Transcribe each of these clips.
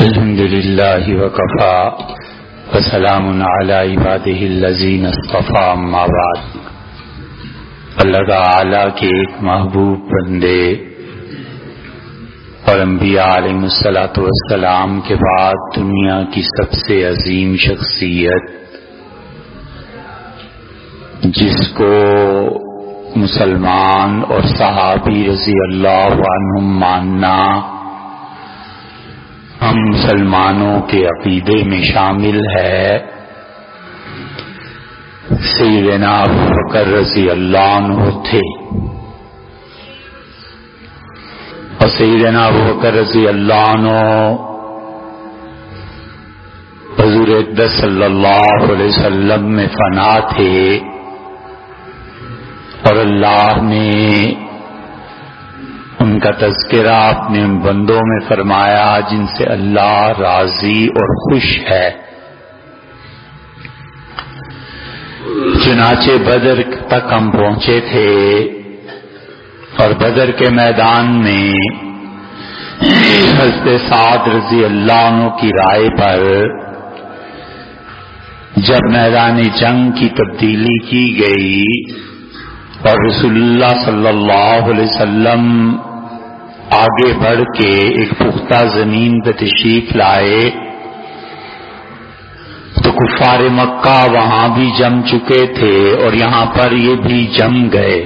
الحمد للہ وکفا وسلام علی عبادہ الذین اصطفی اما بعد۔ اللہ تعالی کے ایک محبوب بندے اور انبیاء علیہ الصلوۃ والسلام کے بعد دنیا کی سب سے عظیم شخصیت، جس کو مسلمان اور صحابی رضی اللہ عنہم ماننا ہم مسلمانوں کے عقیدے میں شامل ہے، سیدنا ابو بکر رضی اللہ عنہ تھے۔ اور سیدنا ابو بکر رضی اللہ عنہ حضور اقدس صلی اللہ علیہ وسلم میں فنا تھے، اور اللہ نے ان کا تذکرہ اپنے ان بندوں میں فرمایا جن سے اللہ راضی اور خوش ہے۔ چنانچہ بدر تک ہم پہنچے تھے، اور بدر کے میدان میں حضرت سعد رضی اللہ عنہ کی رائے پر جب میدان جنگ کی تبدیلی کی گئی اور رسول اللہ صلی اللہ علیہ وسلم آگے بڑھ کے ایک پختہ زمین پہ تشریف لائے، تو کفار مکہ وہاں بھی جم چکے تھے اور یہاں پر یہ بھی جم گئے،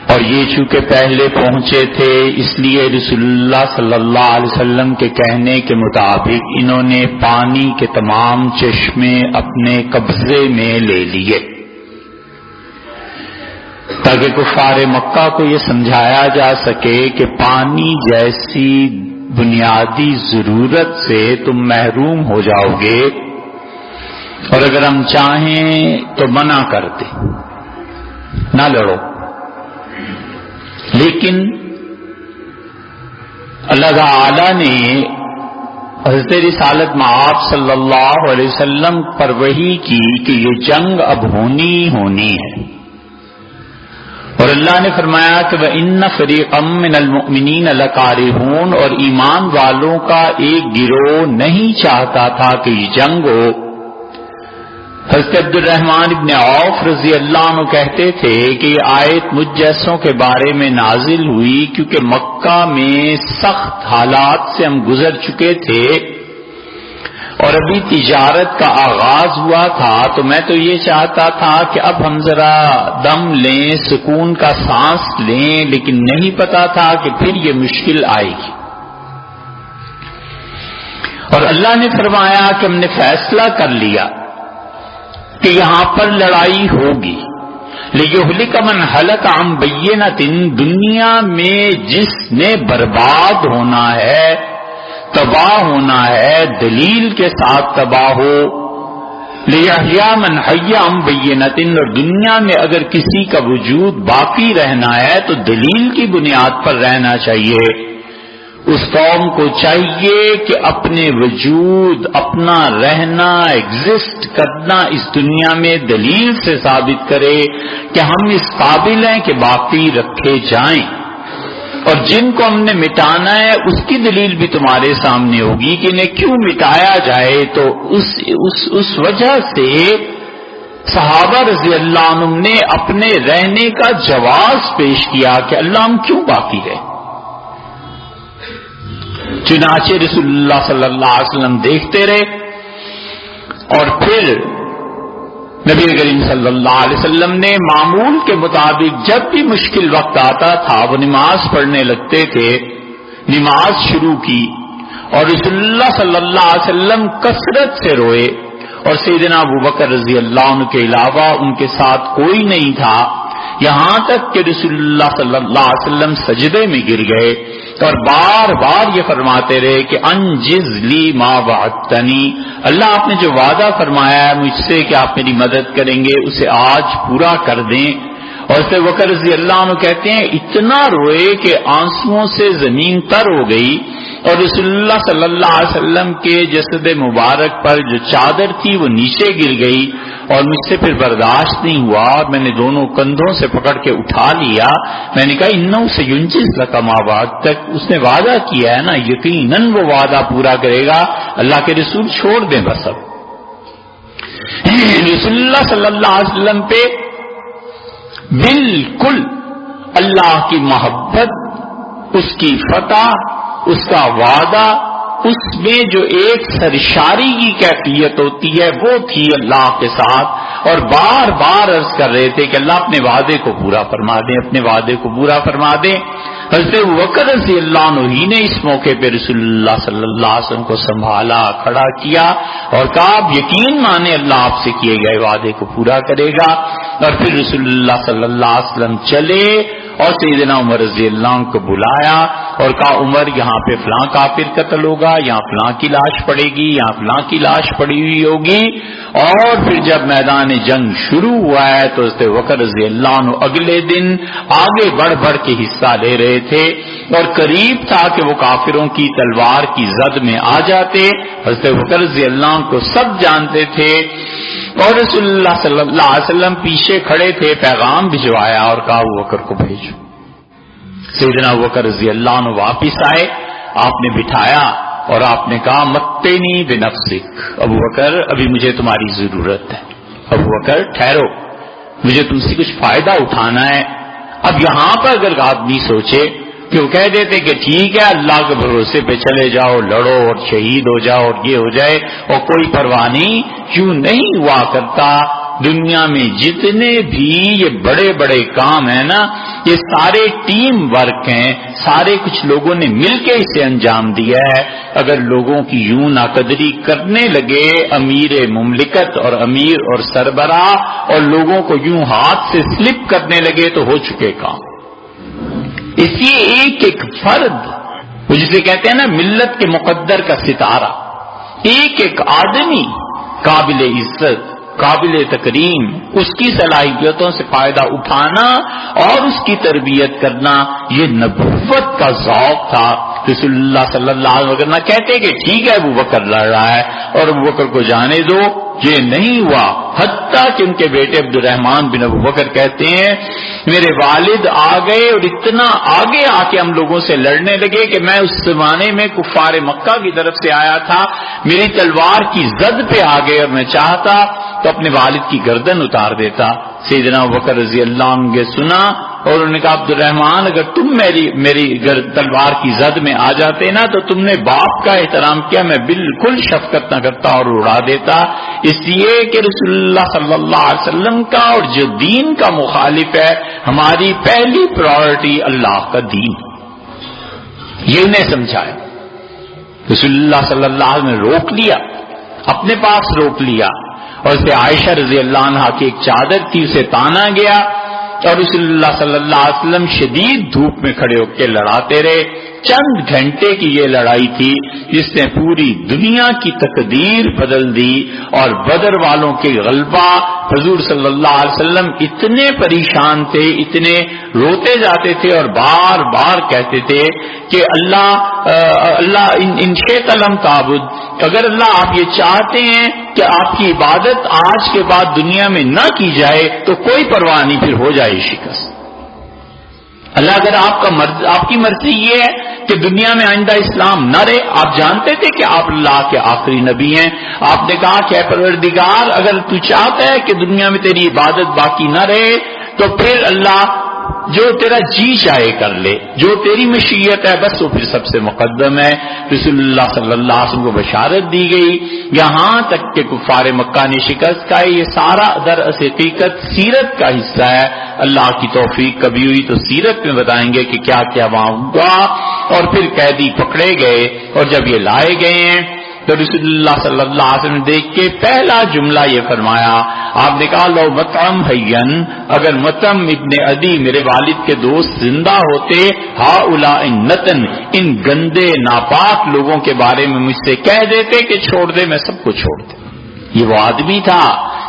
اور یہ چونکہ پہلے پہنچے تھے اس لیے رسول اللہ صلی اللہ علیہ وسلم کے کہنے کے مطابق انہوں نے پانی کے تمام چشمے اپنے قبضے میں لے لیے، تاکہ کفار مکہ کو یہ سمجھایا جا سکے کہ پانی جیسی بنیادی ضرورت سے تم محروم ہو جاؤ گے، اور اگر ہم چاہیں تو منع کر دیں، نہ لڑو۔ لیکن اللہ تعالی نے حضرت رسالت مآب صلی اللہ علیہ وسلم پر وحی کی کہ یہ جنگ اب ہونی ہے، اور اللہ نے فرمایا کہ وَإِنَّ فَرِيقًا مِّنَ الْمُؤْمِنِينَ لَكَارِهُونَ، اور ایمان والوں کا ایک گروہ نہیں چاہتا تھا کہ یہ جنگ ہو۔ حضرت عبد الرحمن ابن عوف رضی اللہ عنہ کہتے تھے کہ یہ آیت مجھ جیسوں کے بارے میں نازل ہوئی کیونکہ مکہ میں سخت حالات سے ہم گزر چکے تھے اور ابھی تجارت کا آغاز ہوا تھا، تو میں تو یہ چاہتا تھا کہ اب ہم ذرا دم لیں، سکون کا سانس لیں، لیکن نہیں پتا تھا کہ پھر یہ مشکل آئے گی۔ اور اللہ نے فرمایا کہ ہم نے فیصلہ کر لیا کہ یہاں پر لڑائی ہوگی، لِيُهْلِكَ مَنْ هَلَكَ عَنْ بَيِّنَةٍ، دنیا میں جس نے برباد ہونا ہے، تباہ ہونا ہے، دلیل کے ساتھ تباہ ہو، لِيَحْيَىٰ مَنْ حَيَّ عَنْ بَيِّنَةٍ، اور دنیا میں اگر کسی کا وجود باقی رہنا ہے تو دلیل کی بنیاد پر رہنا چاہیے۔ اس قوم کو چاہیے کہ اپنے وجود، اپنا رہنا، ایگزسٹ کرنا اس دنیا میں دلیل سے ثابت کرے کہ ہم اس قابل ہیں کہ باقی رکھے جائیں، اور جن کو ہم نے مٹانا ہے اس کی دلیل بھی تمہارے سامنے ہوگی کہ انہیں کیوں مٹایا جائے۔ تو اس وجہ سے صحابہ رضی اللہ عنہم نے اپنے رہنے کا جواز پیش کیا کہ اللہ ہم کیوں باقی رہے۔ چنانچہ رسول اللہ صلی اللہ علیہ وسلم دیکھتے رہے، اور پھر نبی کریم صلی اللہ علیہ وسلم نے معمول کے مطابق جب بھی مشکل وقت آتا تھا وہ نماز پڑھنے لگتے تھے، نماز شروع کی، اور رسول اللہ صلی اللہ علیہ وسلم کثرت سے روئے، اور سیدنا ابو بکر رضی اللہ عنہ کے علاوہ ان کے ساتھ کوئی نہیں تھا، یہاں تک کہ رسول اللہ صلی اللہ علیہ وسلم سجدے میں گر گئے اور بار بار یہ فرماتے رہے کہ انجز لی ما وعدتنی، اللہ آپ نے جو وعدہ فرمایا ہے مجھ سے کہ آپ میری مدد کریں گے اسے آج پورا کر دیں۔ اور پھر بکر رضی اللہ عنہ کہتے ہیں اتنا روئے کہ آنسوؤں سے زمین تر ہو گئی، اور رسول اللہ صلی اللہ علیہ وسلم کے جسد مبارک پر جو چادر تھی وہ نیچے گر گئی، اور مجھ سے پھر برداشت نہیں ہوا اور میں نے دونوں کندھوں سے پکڑ کے اٹھا لیا. میں نے کہا انہو سینجز لک ما وعدتک، اس نے وعدہ کیا ہے نا، یقیناً وہ وعدہ پورا کرے گا. اللہ کے رسول چھوڑ دیں بس. اب رسول اللہ صلی اللہ علیہ وسلم پہ بالکل اللہ کی محبت، اس کی فتح، اس کا وعدہ، اس میں جو ایک سرشاری کی کیفیت ہوتی ہے وہ تھی اللہ کے ساتھ. اور بار بار عرض کر رہے تھے کہ اللہ اپنے وعدے کو پورا فرما دیں، اپنے وعدے کو پورا فرما دیں. حضرت ابوبکر رضی اللہ عنہ ہی نے اس موقع پہ رسول اللہ صلی اللہ علیہ وسلم کو سنبھالا، کھڑا کیا اور کہا آپ یقین مانے اللہ آپ سے کیے گئے وعدے کو پورا کرے گا. اور پھر رسول اللہ صلی اللہ علیہ وسلم چلے اور سیدنا عمر رضی اللہ عنہ کو بلایا اور کہا عمر یہاں پہ فلاں کافر قتل ہوگا، یہاں فلاں کی لاش پڑے گی، یہاں فلاں کی لاش پڑی ہوئی ہوگی. اور پھر جب میدان جنگ شروع ہوا ہے تو حضرت ابوبکر رضی اللہ عنہ اگلے دن آگے بڑھ بڑھ کے حصہ لے رہے تھے اور قریب تھا کہ وہ کافروں کی تلوار کی زد میں آ جاتے. حضرت ابوبکر رضی اللہ عنہ کو سب جانتے تھے اور رسول اللہ صلی اللہ علیہ وسلم پیچھے کھڑے تھے، پیغام بھجوایا اور کہا ابوبکر کو بھیجو. سیدنا ابوبکر رضی اللہ عنہ واپس آئے، آپ نے بٹھایا اور آپ نے کہا متنی بنفسک، ابوبکر ابھی مجھے تمہاری ضرورت ہے، ابوبکر ٹھہرو، مجھے تم سے کچھ فائدہ اٹھانا ہے. اب یہاں پر اگر آدمی سوچے کہ وہ کہہ دیتے کہ ٹھیک ہے اللہ کے بھروسے پہ چلے جاؤ، لڑو اور شہید ہو جاؤ اور یہ ہو جائے اور کوئی پرواہ نہیں، کیوں نہیں ہوا کرتا. دنیا میں جتنے بھی یہ بڑے بڑے کام ہیں نا، یہ سارے ٹیم ورک ہیں، سارے کچھ لوگوں نے مل کے اسے انجام دیا ہے. اگر لوگوں کی یوں ناقدری کرنے لگے امیر مملکت اور امیر اور سربراہ اور لوگوں کو یوں ہاتھ سے سلپ کرنے لگے تو ہو چکے کام. اس لیے ایک ایک فرد، وہ جسے کہتے ہیں نا ملت کے مقدر کا ستارہ، ایک ایک آدمی قابل عزت، قابل تکریم، اس کی صلاحیتوں سے فائدہ اٹھانا اور اس کی تربیت کرنا، یہ نبوت کا ذوق تھا. رسول اللہ صلی اللہ علیہ وسلم کہتے کہ ٹھیک ہے ابوبکر لڑ رہا ہے اور ابوبکر کو جانے دو، یہ نہیں ہوا. حتیٰ کہ ان کے بیٹے عبد الرحمن بن ابوبکر کہتے ہیں میرے والد آ گئے اور اتنا آگے آ کے ہم لوگوں سے لڑنے لگے کہ میں اس زمانے میں کفار مکہ کی طرف سے آیا تھا، میری تلوار کی زد پہ آ گئے اور میں چاہتا تو اپنے والد کی گردن اتار دیتا. سیدنا ابوبکر رضی اللہ عنہ نے سنا اور انہوں نے کہا عبد الرحمن اگر تم میری تلوار کی زد میں آ جاتے نا تو تم نے باپ کا احترام کیا، میں بالکل شفقت نہ کرتا اور اڑا دیتا. اس لیے کہ رسول اللہ صلی اللہ علیہ وسلم کا اور جو دین کا مخالف ہے، ہماری پہلی پرائورٹی اللہ کا دین، یہ انہیں سمجھایا. رسول اللہ صلی اللہ علیہ وسلم نے روک لیا، اپنے پاس روک لیا اور اسے عائشہ رضی اللہ عنہا کی ایک چادر تھی اسے تانا گیا اور رسول اللہ صلی اللہ علیہ وسلم شدید دھوپ میں کھڑے ہو کے لڑاتے رہے. چند گھنٹے کی یہ لڑائی تھی جس نے پوری دنیا کی تقدیر بدل دی اور بدر والوں کے غلبہ. حضور صلی اللہ علیہ وسلم اتنے پریشان تھے، اتنے روتے جاتے تھے اور بار بار کہتے تھے کہ اللہ ان شئت لم تعبد، اگر اللہ آپ یہ چاہتے ہیں کہ آپ کی عبادت آج کے بعد دنیا میں نہ کی جائے تو کوئی پرواہ نہیں، پھر ہو جائے شکست. اللہ اگر آپ کی مرضی یہ ہے کہ دنیا میں آئندہ اسلام نہ رہے، آپ جانتے تھے کہ آپ اللہ کے آخری نبی ہیں، آپ نے کہا کہ اے پروردگار اگر تو چاہتا ہے کہ دنیا میں تیری عبادت باقی نہ رہے تو پھر اللہ جو تیرا جی چاہے کر لے، جو تیری مشیت ہے بس وہ پھر سب سے مقدم ہے. رسول اللہ صلی اللہ علیہ وسلم کو بشارت دی گئی یہاں تک کہ کفار مکہ نے شکست کھائی. یہ سارا در حقیقت سیرت کا حصہ ہے. اللہ کی توفیق کبھی ہوئی تو سیرت میں بتائیں گے کہ کیا کیا وہاں ہوا. اور پھر قیدی پکڑے گئے اور جب یہ لائے گئے ہیں تو رسول اللہ صلی اللہ علیہ وسلم دیکھ کے پہلا جملہ یہ فرمایا، آپ نے کہا لو مطعم حین، اگر مطعم ابن عدی میرے والد کے دوست زندہ ہوتے، ہؤلاء نتن، ان گندے ناپاک لوگوں کے بارے میں مجھ سے کہہ دیتے کہ چھوڑ دے، میں سب کو چھوڑ دے. یہ وہ آدمی تھا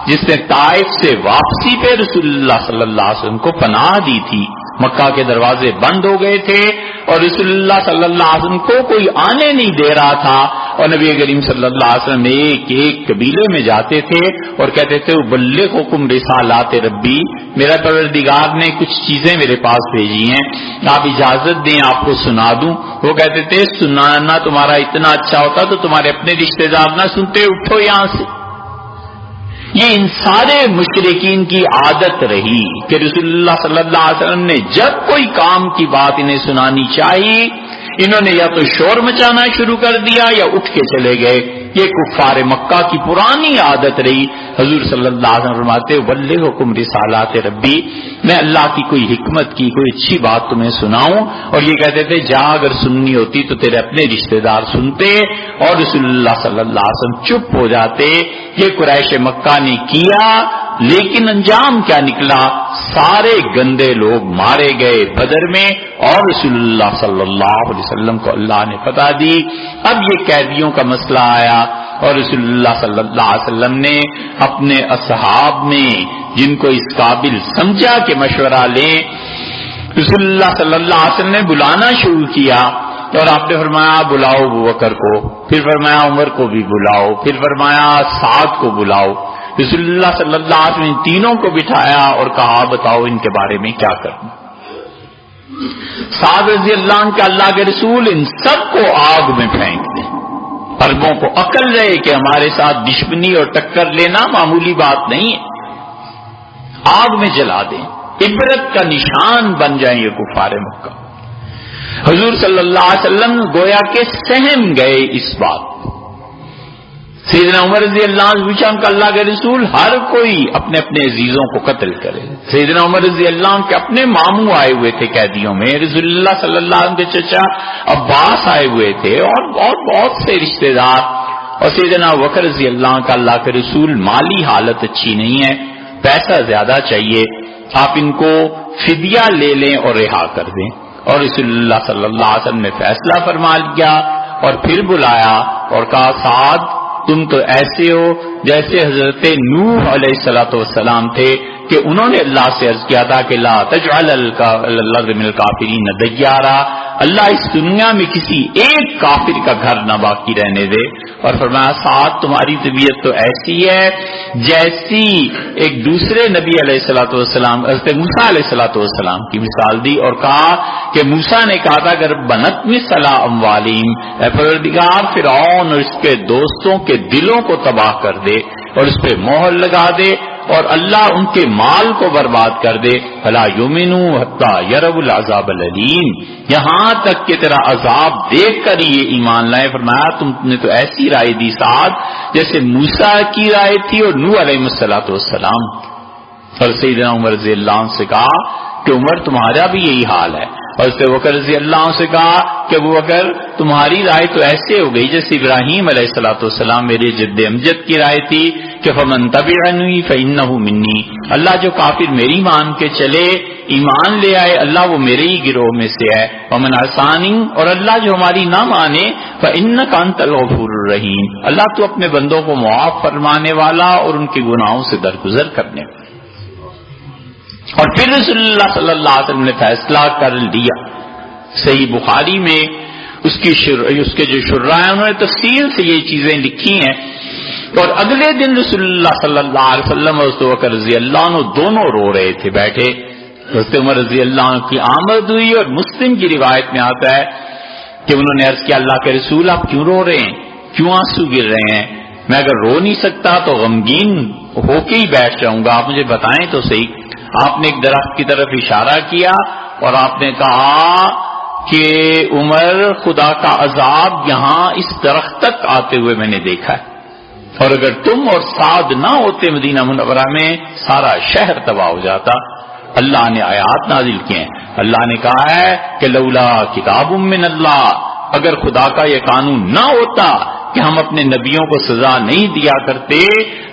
جس نے طائف سے واپسی پہ رسول اللہ صلی اللہ علیہ وسلم کو پناہ دی تھی. مکہ کے دروازے بند ہو گئے تھے اور رسول اللہ صلی اللہ علیہ وسلم کو کوئی آنے نہیں دے رہا تھا اور نبی کریم صلی اللہ علیہ وسلم ایک ایک قبیلے میں جاتے تھے اور کہتے تھے بلغکم رسالات ربی، میرا پروردگار نے کچھ چیزیں میرے پاس بھیجی ہیں، آپ اجازت دیں آپ کو سنا دوں۔ وہ کہتے تھے سنانا تمہارا اتنا اچھا ہوتا تو تمہارے اپنے رشتے دار نہ سنتے، اٹھو یہاں سے۔ یہ ان سارے مشرکین کی عادت رہی کہ رسول اللہ صلی اللہ علیہ وسلم نے جب کوئی کام کی بات انہیں سنانی چاہیے، انہوں نے یا تو شور مچانا شروع کر دیا یا اٹھ کے چلے گئے۔ یہ کفار مکہ کی پرانی عادت رہی۔ حضور صلی اللہ علیہ وسلم فرماتے بلغکم رسالات ربی، میں اللہ کی کوئی حکمت کی کوئی اچھی بات تمہیں سناؤں، اور یہ کہتے تھے جہاں اگر سننی ہوتی تو تیرے اپنے رشتے دار سنتے، اور رسول اللہ صلی اللہ علیہ وسلم چپ ہو جاتے۔ یہ قریش مکہ نے کیا، لیکن انجام کیا نکلا؟ سارے گندے لوگ مارے گئے بدر میں، اور رسول اللہ صلی اللہ علیہ وسلم کو اللہ نے فتح دی۔ اب یہ قیدیوں کا مسئلہ آیا، اور رسول اللہ صلی اللہ علیہ وسلم نے اپنے اصحاب میں جن کو اس قابل سمجھا کہ مشورہ لیں، رسول اللہ صلی اللہ علیہ وسلم نے بلانا شروع کیا، اور آپ نے فرمایا بلاؤ ابوبکر کو، پھر فرمایا عمر کو بھی بلاؤ، پھر فرمایا سعد کو بلاؤ۔ رسول اللہ صلی اللہ علیہ وسلم نے تینوں کو بٹھایا اور کہا بتاؤ ان کے بارے میں کیا کرنا۔ سعد رضی اللہ عنہ کہ اللہ کے رسول ان سب کو آگ میں پھینک دیں۔ عربوں کو عقل رہے کہ ہمارے ساتھ دشمنی اور ٹکر لینا معمولی بات نہیں ہے، آگ میں جلا دیں، عبرت کا نشان بن جائیں یہ کفار مکہ۔ حضور صلی اللہ علیہ وسلم گویا کہ سہم گئے اس بات۔ سیدنا عمر رضی اللہ عنہ پوچھا کہ اللہ کے رسول ہر کوئی اپنے اپنے عزیزوں کو قتل کرے۔ سیدنا عمر رضی اللہ عنہ کے اپنے ماموں آئے ہوئے تھے قیدیوں میں، رسول اللہ صلی اللہ علیہ وسلم کے چچا عباس آئے ہوئے تھے، اور بہت سے رشتے دار، اور سیدنا ابوبکر رضی اللہ عنہ کا اللہ کے رسول مالی حالت اچھی نہیں ہے، پیسہ زیادہ چاہیے، آپ ان کو فدیہ لے لیں اور رہا کر دیں۔ اور رسول اللہ صلی اللہ علیہ وسلم نے فیصلہ فرما لیا، اور پھر بلایا اور کہا سعد تم تو ایسے ہو جیسے حضرت نوح علیہ الصلوۃ والسلام تھے کہ انہوں نے اللہ سے عرض کیا تھا کہ لا تجعل الارض من الکافرین دیارا، اللہ اس دنیا میں کسی ایک کافر کا گھر نہ باقی رہنے دے۔ اور فرمایا سعد تمہاری طبیعت تو ایسی ہے جیسی ایک دوسرے نبی علیہ الصلوۃ والسلام حضرت موسیٰ علیہ الصلوۃ والسلام کی مثال دی، اور کہا کہ موسیٰ نے کہا تھا اگر بنت مثلا اموالیم، اے پروردگار فرعون اور اس کے دوستوں کے دلوں کو تباہ کر دے اور اس پہ مہر لگا دے، اور اللہ ان کے مال کو برباد کر دے، فلا یؤمنوا حتی یروا العذاب العلیم، یہاں تک کہ تیرا عذاب دیکھ کر یہ ایمان لائے۔ فرمایا تم نے تو ایسی رائے دی سعد جیسے موسیٰ کی رائے تھی اور نوح علیہ السلام۔ اور سیدنا عمر رضی اللہ عنہ سے کہا کہ عمر تمہارا بھی یہی حال ہے، اور حضرت ابوبکر رضی اللہ عنہ سے کہا کہ ابوبکر تمہاری رائے تو ایسے ہو گئی جیسے ابراہیم علیہ السلام میرے جد امجد کی رائے تھی کہ فمن تبعنی فانہ منی، اللہ جو کافر میری مان کے چلے ایمان لے آئے اللہ وہ میرے ہی گروہ میں سے ہے، ومن عصانی، اور اللہ جو ہماری نہ مانے فانک انت الغفور الرحیم، اللہ تو اپنے بندوں کو معاف فرمانے والا اور ان کے گناہوں سے درگزر کرنے والا۔ اور پھر رسول اللہ صلی اللہ علیہ وسلم نے فیصلہ کر لیا۔ صحیح بخاری میں اس کے جو شراح ہیں انہوں نے تفصیل سے یہ چیزیں لکھی ہیں، اور اگلے دن رسول اللہ صلی اللہ علیہ وسلم اور حضرت ابوبکر رضی اللہ عنہ دونوں رو رہے تھے بیٹھے۔ حضرت عمر رضی اللہ عنہ کی آمد ہوئی، اور مسلم کی روایت میں آتا ہے کہ انہوں نے عرض کیا اللہ کے رسول آپ کیوں رو رہے ہیں، کیوں آنسو گر رہے ہیں؟ میں اگر رو نہیں سکتا تو غمگین ہو کے ہی بیٹھ جاؤں گا، آپ مجھے بتائیں تو صحیح۔ آپ نے ایک درخت کی طرف اشارہ کیا اور آپ نے کہا کہ عمر خدا کا عذاب یہاں اس درخت تک آتے ہوئے میں نے دیکھا ہے، اور اگر تم اور سعد نہ ہوتے مدینہ منورہ میں سارا شہر تباہ ہو جاتا۔ اللہ نے آیات نازل کیے ہیں، اللہ نے کہا ہے کہ لولا کتاب من اللہ، اگر خدا کا یہ قانون نہ ہوتا کہ ہم اپنے نبیوں کو سزا نہیں دیا کرتے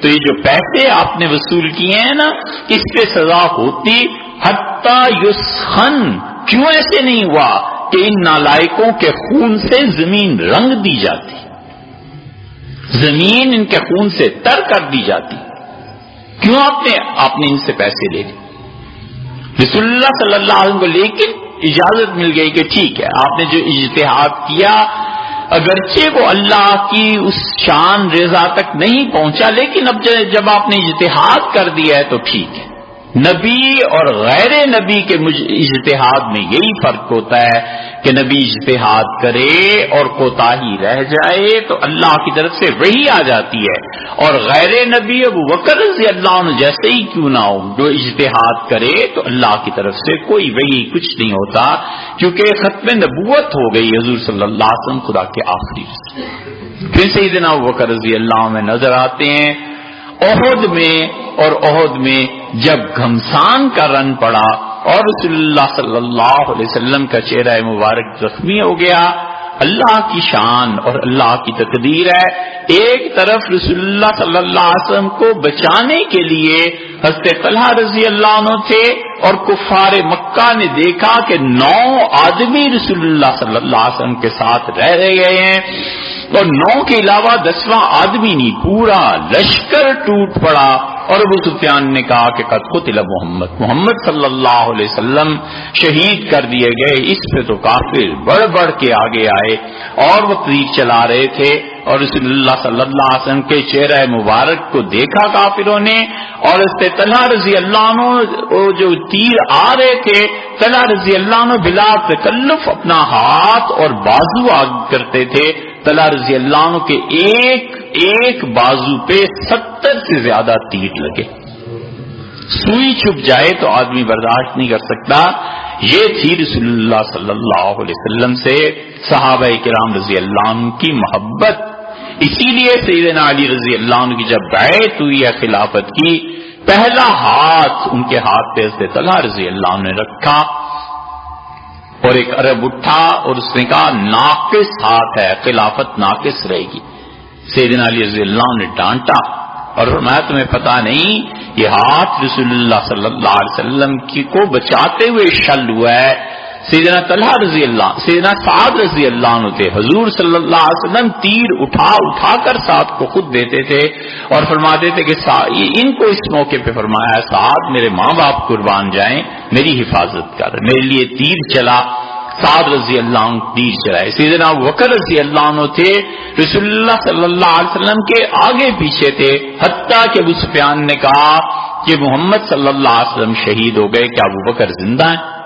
تو یہ جو پیسے آپ نے وصول کیے ہیں نا اس پہ سزا ہوتی، حتی یسخن، کیوں ایسے نہیں ہوا کہ ان نالائکوں کے خون سے زمین رنگ دی جاتی، زمین ان کے خون سے تر کر دی جاتی، کیوں آپ نے ان سے پیسے لے لی؟ رسول اللہ صلی اللہ علیہ وسلم کو لیکن اجازت مل گئی کہ ٹھیک ہے آپ نے جو اجتہاد کیا اگرچہ وہ اللہ کی اس شان رضا تک نہیں پہنچا، لیکن اب جب آپ نے اجتہاد کر دیا ہے تو ٹھیک ہے۔ نبی اور غیر نبی کے اجتہاد میں یہی فرق ہوتا ہے کہ نبی اجتہاد کرے اور کوتاہی رہ جائے تو اللہ کی طرف سے وحی آ جاتی ہے، اور غیر نبی ابو بکر رضی اللہ عنہ جیسے ہی کیوں نہ ہو جو اجتہاد کرے تو اللہ کی طرف سے کوئی وحی کچھ نہیں ہوتا، کیونکہ ختم نبوت ہو گئی حضور صلی اللہ علیہ وسلم خدا کے آخری رسول۔ پھر سیدنا ابو بکر رضی اللہ عنہ میں نظر آتے ہیں احد میں جب گھمسان کا رن پڑا اور رسول اللہ صلی اللہ علیہ وسلم کا چہرہ مبارک زخمی ہو گیا۔ اللہ کی شان اور اللہ کی تقدیر ہے، ایک طرف رسول اللہ صلی اللہ علیہ وسلم کو بچانے کے لیے حضرت طلحہ رضی اللہ عنہ تھے، اور کفار مکہ نے دیکھا کہ 9 آدمی رسول اللہ صلی اللہ علیہ وسلم کے ساتھ رہ گئے ہیں، اور 9 کے علاوہ 10واں آدمی نہیں، پورا لشکر ٹوٹ پڑا، اور ابو سفیان نے کہا کہ قد قتل محمد صلی اللہ علیہ وسلم شہید کر دیے گئے۔ اس پہ تو کافر بڑھ بڑھ کے آگے آئے اور وہ تیر چلا رہے تھے، اور رسول اللہ صلی اللہ علیہ وسلم کے چہرہ مبارک کو دیکھا کافروں نے، اور حضرت طلحہ رضی اللہ عنہ جو تیر آ رہے تھے، طلحہ رضی اللہ عنہ بلا تکلف اپنا ہاتھ اور بازو آگے کرتے تھے۔ طلحہ رضی اللہ عنہ کے ایک بازو پہ 70 سے زیادہ تیر لگے، سوئی چھپ جائے تو آدمی برداشت نہیں کر سکتا۔ یہ تھی رسول اللہ صلی اللہ علیہ وسلم سے صحابہ کرام رضی اللہ عنہ کی محبت۔ اسی لیے سیدنا علی رضی اللہ عنہ کی جب بیعت ہوئی ہے خلافت کی، پہلا ہاتھ ان کے ہاتھ پہ حضرت طلحہ رضی اللہ عنہ نے رکھا، اور ایک عرب اٹھا اور اس نے کہا ناقص ہاتھ ہے، خلافت ناقص رہے گی۔ سیدنا علی رضی اللہ عنہ نے ڈانٹا اور فرمایا تمہیں پتا نہیں یہ ہاتھ رسول اللہ صلی اللہ علیہ وسلم کی کو بچاتے ہوئے شل ہوا ہے۔ سیدنا طلحہ رضی اللہ، سیدنا سعد رضی اللہ عنہ تھے، حضور صلی اللہ علیہ وسلم تیر اٹھا کر سعد کو خود دیتے تھے اور فرماتے تھے کہ ان کو اس موقع پہ فرمایا ہے سعد میرے ماں باپ قربان جائیں، میری حفاظت کر، میرے لیے تیر چلا۔ سعد رضی اللہ عنہ تیر چلائے۔ سیدنا ابو بکر رضی اللہ عنہ تھے، رسول اللہ صلی اللہ علیہ وسلم کے آگے پیچھے تھے، حتیٰ کہ ابو سفیان نے کہا کہ محمد صلی اللہ علیہ وسلم شہید ہو گئے، کیا ابو بکر زندہ ہیں؟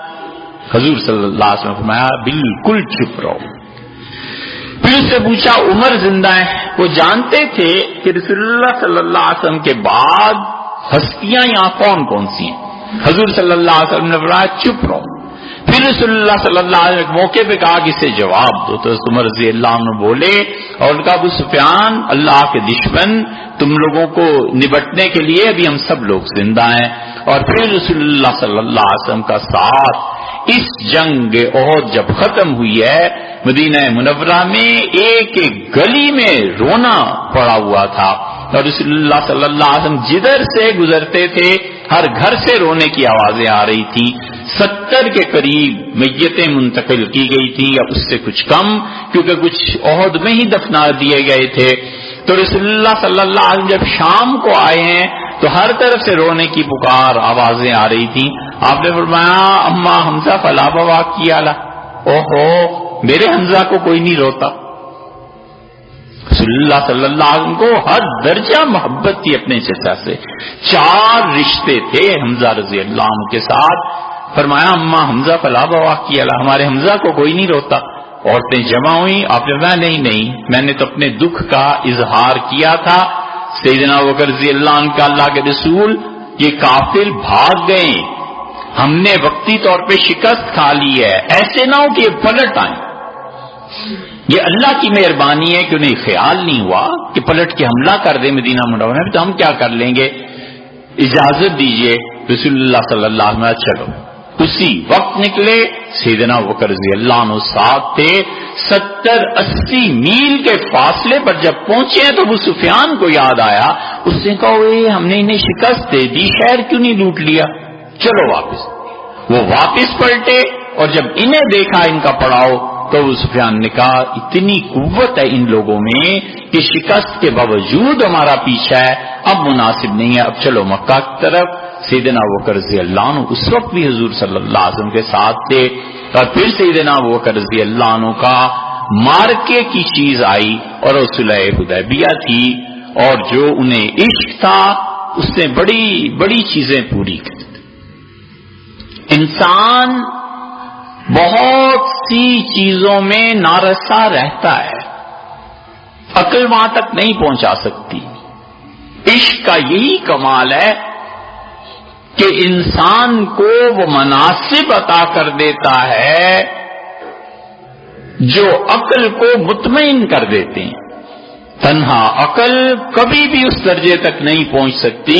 حضور صلی اللہ علیہ وسلم نے فرمایا بالکل چپ رہو۔ پھر اس سے پوچھا عمر زندہ ہیں؟ وہ جانتے تھے کہ رسول اللہ صلی اللہ علیہ وسلم کے بعد ہستیاں یہاں کون کون سی ہیں۔ حضور صلی اللہ علیہ وسلم نے فرمایا چپ رہو۔ پھر رسول اللہ صلی اللہ علیہ وسلم موقع پہ کہا کہ اسے جواب دو، تو عمر رضی اللہ عنہ بولے اور ان کا ابو سفیان اللہ کے دشمن، تم لوگوں کو نبٹنے کے لیے ابھی ہم سب لوگ زندہ ہیں۔ اور پھر رسول اللہ صلی اللہ علیہ وسلم کا ساتھ اس جنگ احد جب ختم ہوئی ہے، مدینہ منورہ میں ایک گلی میں رونا پڑا ہوا تھا، اور رسول اللہ صلی اللہ علیہ وسلم جدھر سے گزرتے تھے ہر گھر سے رونے کی آوازیں آ رہی تھی۔ 70 کے قریب میتیں منتقل کی گئی تھی، اب اس سے کچھ کم، کیونکہ کچھ احد میں ہی دفنا دیے گئے تھے۔ تو رسول اللہ صلی اللہ علیہ وسلم جب شام کو آئے ہیں تو ہر طرف سے رونے کی پکار آوازیں آ رہی تھی۔ آپ نے فرمایا اما حمزہ فلا بوا کیا لا، اوہو میرے حمزہ کو کوئی نہیں روتا۔ رسول اللہ صلی اللہ علیہ وسلم کو ہر درجہ محبت تھی اپنے چچا سے، 4 رشتے تھے حمزہ رضی اللہ عنہ کے ساتھ۔ فرمایا اما حمزہ فلا بوا کیا لا، ہمارے حمزہ کو کوئی نہیں روتا۔ عورتیں جمع ہوئی، آپ نے فرمایا نہیں میں نے تو اپنے دکھ کا اظہار کیا تھا۔ سیدنا ابوبکر رضی اللہ عنہ کا اللہ کے رسول یہ کافر بھاگ گئے، ہم نے وقتی طور پہ شکست کھا لی ہے، ایسے نہ ہو کہ یہ پلٹ آئیں۔ یہ اللہ کی مہربانی ہے کہ انہیں خیال نہیں ہوا کہ پلٹ کے حملہ کر دیں مدینہ منورہ میں، تو ہم کیا کر لیں گے، اجازت دیجئے۔ رسول اللہ صلی اللہ علیہ وسلم چلو، اسی وقت نکلے۔ سیدنا ابوبکر رضی اللہ عنہ ساتھ تھے۔ 70-80 میل کے فاصلے پر جب پہنچے ہیں تو ابو سفیان کو یاد آیا، اس نے کہا ہم نے انہیں شکست دے دی، شہر کیوں نہیں لوٹ لیا، چلو واپس۔ وہ واپس پلٹے اور جب انہیں دیکھا ان کا پڑاؤ تو ابو سفیان نے کہا اتنی قوت ہے ان لوگوں میں کہ شکست کے باوجود ہمارا پیچھا ہے، اب مناسب نہیں ہے، اب چلو مکہ کی طرف۔ سیدنا ابوبکر رضی اللہ عنہ اس وقت بھی حضور صلی اللہ علیہ وسلم کے ساتھ تھے، اور پھر سیدنا ابوبکر رضی اللہ عنہ کا مارکے کی چیز آئی اور وہ صلح حدیبیہ تھی، اور جو انہیں عشق تھا اس نے بڑی بڑی چیزیں پوری کی۔ انسان بہت سی چیزوں میں نارسا رہتا ہے، عقل وہاں تک نہیں پہنچا سکتی۔ عشق کا یہی کمال ہے کہ انسان کو وہ مناسب عطا کر دیتا ہے جو عقل کو مطمئن کر دیتے ہیں۔ تنہا عقل کبھی بھی اس درجے تک نہیں پہنچ سکتی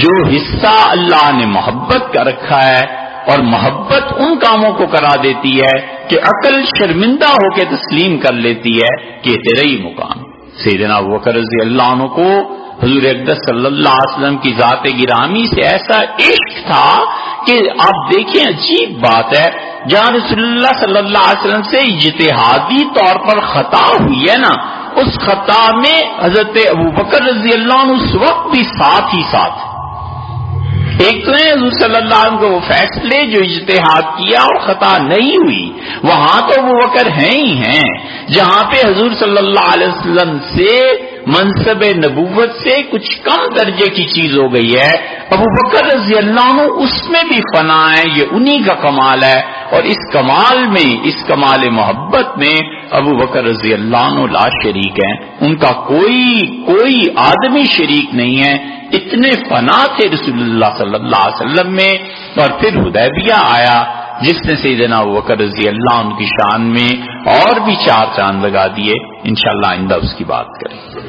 جو حصہ اللہ نے محبت کا رکھا ہے، اور محبت ان کاموں کو کرا دیتی ہے کہ عقل شرمندہ ہو کے تسلیم کر لیتی ہے کہ یہ تیرا ہی مقام۔ سیدنا ابوبکر رضی اللہ عنہ کو حضور اقدس صلی اللہ علیہ وسلم کی ذات گرامی سے ایسا عشق تھا کہ آپ دیکھیں عجیب بات ہے، جہاں رسول اللہ صلی اللہ علیہ وسلم سے اجتہادی طور پر خطا ہوئی ہے نا، اس خطا میں حضرت ابوبکر رضی اللہ عنہ اس وقت بھی ساتھ ہی ساتھ۔ ایک تو ہے حضور صلی اللہ علیہ وسلم کے وہ فیصلے جو اجتہاد کیا اور خطا نہیں ہوئی، وہاں تو ابوبکر ہیں ہی ہیں، جہاں پہ حضور صلی اللہ علیہ وسلم سے منصب نبوت سے کچھ کم درجے کی چیز ہو گئی ہے، ابوبکر رضی اللہ عنہ اس میں بھی فنا ہے، یہ انہی کا کمال ہے، اور اس کمال میں، اس کمال محبت میں ابوبکر رضی اللہ عنہ لا شریک ہیں، ان کا کوئی آدمی شریک نہیں ہے، اتنے فنا تھے رسول اللہ صلی اللہ علیہ وسلم میں۔ اور پھر حدیبیہ آیا جس نے سیدنا ابوبکر رضی اللہ عنہ کی شان میں اور بھی 4 چاند لگا دیے، انشاءاللہ آئندہ اس کی بات کریں گے۔